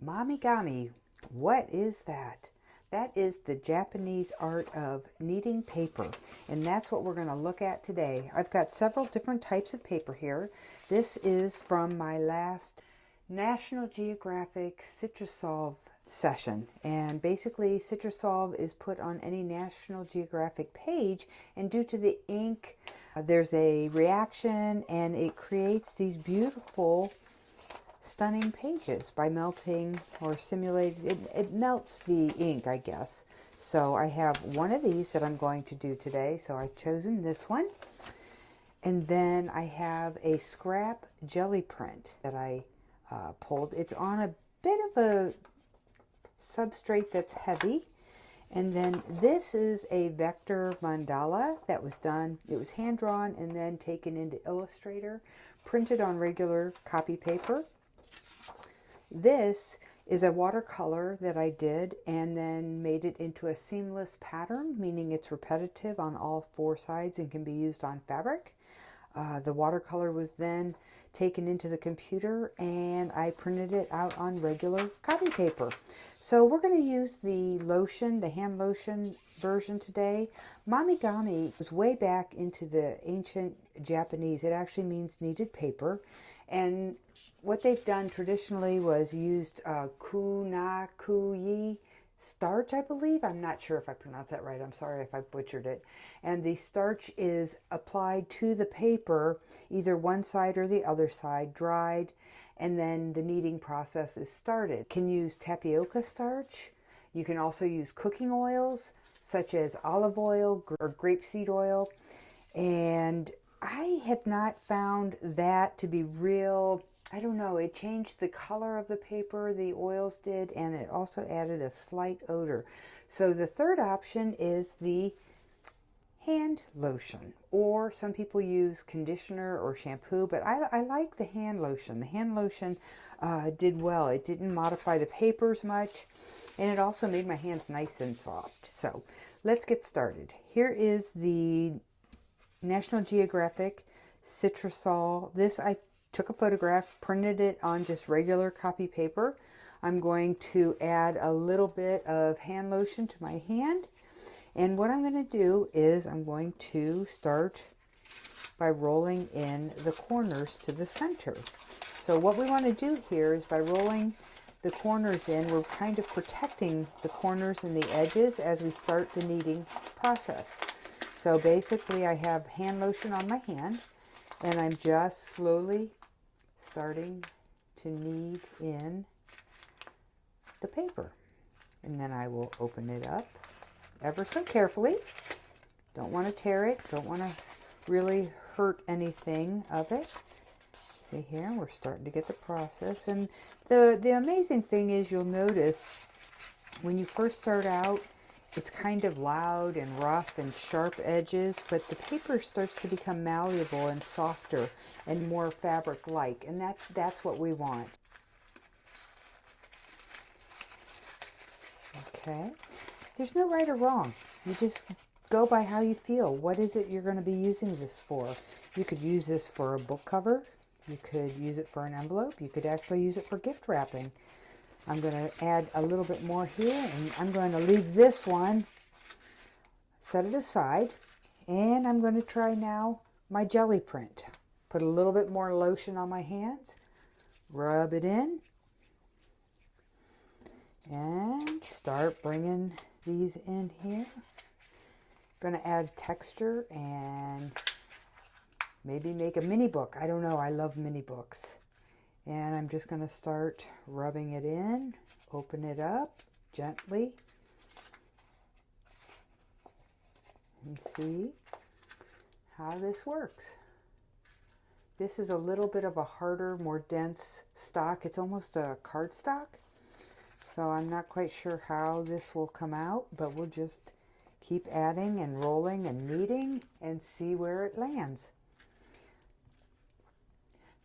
Momigami, what is that? That is the Japanese art of kneading paper, and that's what we're going to look at today. I've got several different types of paper here. This is from my last National Geographic Citrusolve session, and basically Citrusolve is put on any National Geographic page, and due to the ink there's a reaction and it creates these beautiful stunning pages by melting or simulating. It melts the ink, I guess. So I have one of these that I'm going to do today, so I've chosen this one. And then I have a scrap jelly print that I pulled. It's on a bit of a substrate that's heavy. And then this is a vector mandala that was done. It was hand drawn and then taken into Illustrator, printed on regular copy paper. This is a watercolor that I did and then made it into a seamless pattern, meaning it's repetitive on all four sides and can be used on fabric. The watercolor was then taken into the computer and I printed it out on regular copy paper. So we're going to use the lotion, the hand lotion version today. Momigami was way back into the ancient Japanese. It actually means kneaded paper. And what they've done traditionally was used kunakuyi starch, I believe. I'm not sure if I pronounced that right. I'm sorry if I butchered it. And the starch is applied to the paper, either one side or the other side, dried, and then the kneading process is started. You can use tapioca starch. You can also use cooking oils, such as olive oil or grapeseed oil. And I have not found that to be real. I don't know, it changed the color of the paper, the oils did, and it also added a slight odor. So the third option is the hand lotion, or some people use conditioner or shampoo, but I like the hand lotion. The hand lotion did well. It didn't modify the papers much, and it also made my hands nice and soft. So let's get started. Here is the National Geographic Citrusolve. This I took a photograph, printed it on just regular copy paper. I'm going to add a little bit of hand lotion to my hand. And what I'm going to do is I'm going to start by rolling in the corners to the center. So what we want to do here is by rolling the corners in, we're kind of protecting the corners and the edges as we start the kneading process. So basically I have hand lotion on my hand and I'm just slowly starting to knead in the paper. And then I will open it up ever so carefully. Don't want to tear it, don't want to really hurt anything of it. See here, we're starting to get the process. And the amazing thing is you'll notice when you first start out, it's kind of loud and rough and sharp edges, but the paper starts to become malleable and softer and more fabric-like, and that's what we want. Okay, there's no right or wrong. You just go by how you feel. What is it you're going to be using this for? You could use this for a book cover. You could use it for an envelope. You could actually use it for gift wrapping. I'm going to add a little bit more here, and I'm going to leave this one, set it aside, and I'm going to try now my jelly print. Put a little bit more lotion on my hands, rub it in, and start bringing these in here. Going to add texture and maybe make a mini book. I don't know, I love mini books. And I'm just going to start rubbing it in, open it up gently, and see how this works. This is a little bit of a harder, more dense stock. It's almost a cardstock. So I'm not quite sure how this will come out, but we'll just keep adding and rolling and kneading and see where it lands.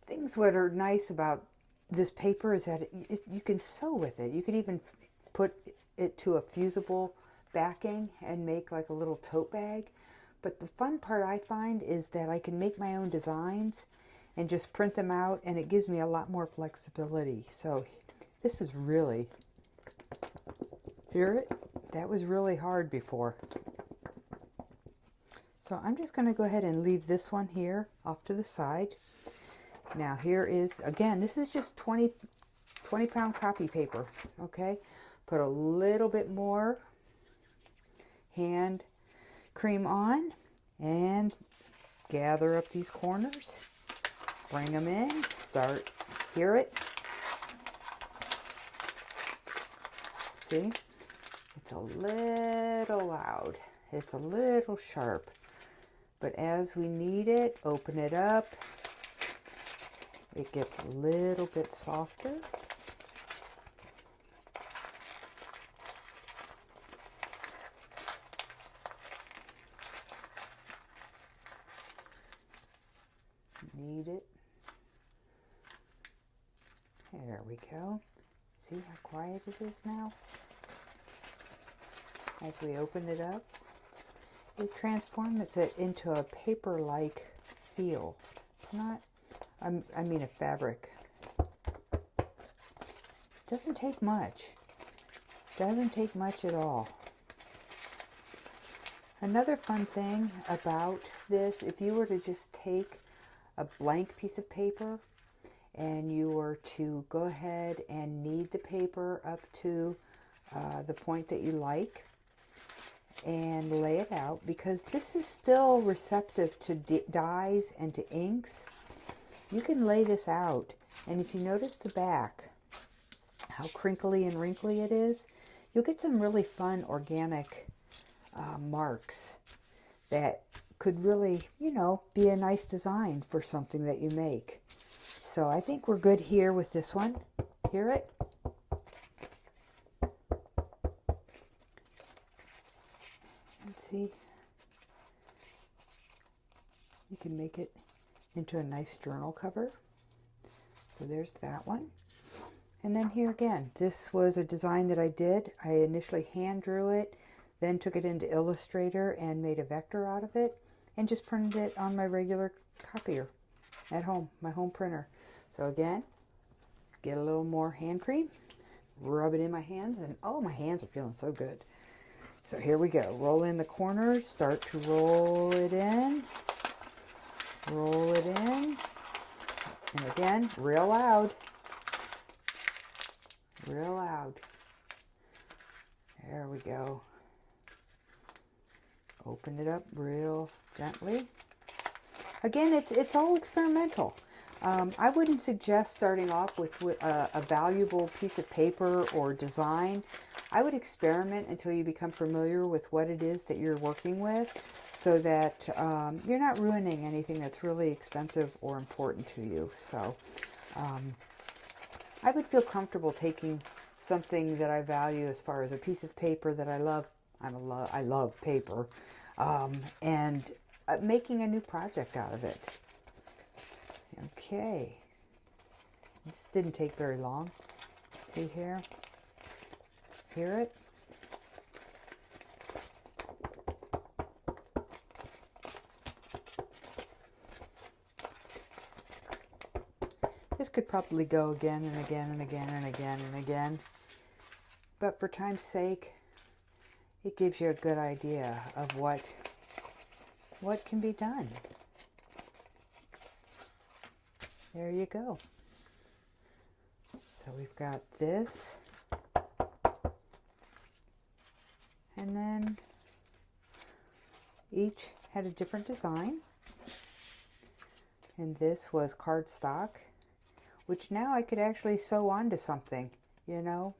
Things that are nice about this paper is that you can sew with it. You could even put it to a fusible backing and make like a little tote bag. But the fun part I find is that I can make my own designs and just print them out, and it gives me a lot more flexibility. So This is really, hear it? That was really hard before. So I'm just going to go ahead and leave this one here off to the side. Now here is, again, this is just 20-pound copy paper, okay? Put a little bit more hand cream on and gather up these corners. Bring them in, start, hear it? See? It's a little loud. It's a little sharp. But as we knead it, open it up, it gets a little bit softer. Knead it. There we go. See how quiet it is now? As we open it up, it transforms it into a paper-like feel. It's not, I mean a fabric. Doesn't take much. Doesn't take much at all. Another fun thing about this, if you were to just take a blank piece of paper and you were to go ahead and knead the paper up to the point that you like and lay it out, because this is still receptive to dyes and to inks, you can lay this out, and if you notice the back, how crinkly and wrinkly it is, you'll get some really fun organic marks that could really, you know, be a nice design for something that you make. So I think we're good here with this one. Hear it? And see, you can make it into a nice journal cover. So there's that one. And then here again, this was a design that I did. I initially hand drew it, then took it into Illustrator and made a vector out of it and just printed it on my regular copier at home, my home printer. So again, get a little more hand cream, rub it in my hands, and oh, my hands are feeling so good. So here we go. Roll in the corners, start to roll it in, and again, real loud. Real loud. There we go. Open it up real gently. Again, it's all experimental. I wouldn't suggest starting off with a valuable piece of paper or design. I would experiment until you become familiar with what it is that you're working with, so that you're not ruining anything that's really expensive or important to you. So I would feel comfortable taking something that I value as far as a piece of paper that I love. I love paper, and making a new project out of it. Okay, this didn't take very long. See here? Hear it? This could probably go again and again and again and again and again, but for time's sake, it gives you a good idea of what can be done. There you go. So we've got this, and then each had a different design, and this was cardstock, which now I could actually sew onto something, you know.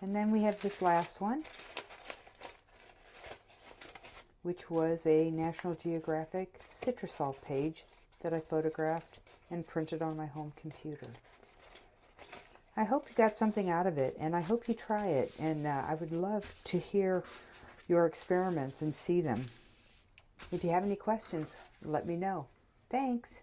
And then we have this last one, which was a National Geographic Citrusol page that I photographed and printed on my home computer. I hope you got something out of it, and I hope you try it, and I would love to hear your experiments and see them. If you have any questions, let me know. Thanks.